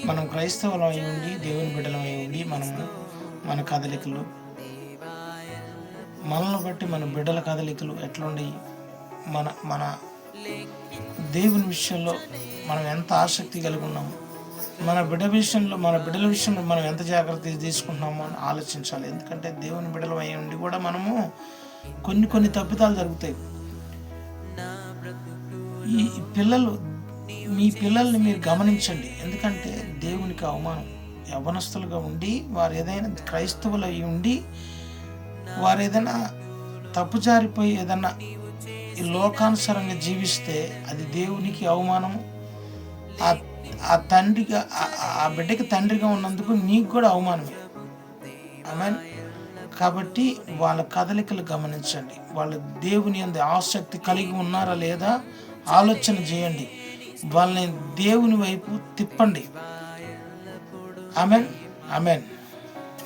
మనం క్రైస్తవులం అయి ఉండి, దేవుని బిడ్డలం అయి ఉండి, మన కదలికలు, మనల్ని బట్టి మన బిడ్డల కదలికలు ఎట్లుండయి, మన మన దేవుని విషయంలో మనం ఎంత ఆసక్తి కలిగి ఉన్నాము, మన బిడ్డల విషయంలో మనం ఎంత జాగ్రత్త తీసుకుంటున్నామో అని ఆలోచించాలి. ఎందుకంటే దేవుని బిడ్డలు అయి ఉండి కూడా మనము కొన్ని తప్పిదాలు జరుగుతాయి. ఈ మీ పిల్లల్ని మీరు గమనించండి. ఎందుకంటే దేవునికి అవమానం. యవ్వనస్తులుగా ఉండి వారు ఏదైనా క్రైస్తవులు అయి ఉండి వారు ఏదైనా తప్పు జారిపోయి ఏదన్నా ఈ లోకానుసారంగా జీవిస్తే అది దేవునికి అవమానము. ఆ తండ్రిగా ఆ బిడ్డకి తండ్రిగా ఉన్నందుకు నీకు కూడా అవమానమే. ఆమేన్. కాబట్టి వాళ్ళ కదలికలు గమనించండి. వాళ్ళు దేవుని యందు ఆసక్తి కలిగి ఉన్నారా లేదా ఆలోచన చేయండి. వాళ్ళని దేవుని వైపు తిప్పండి. ఆమేన్. ఆమేన్.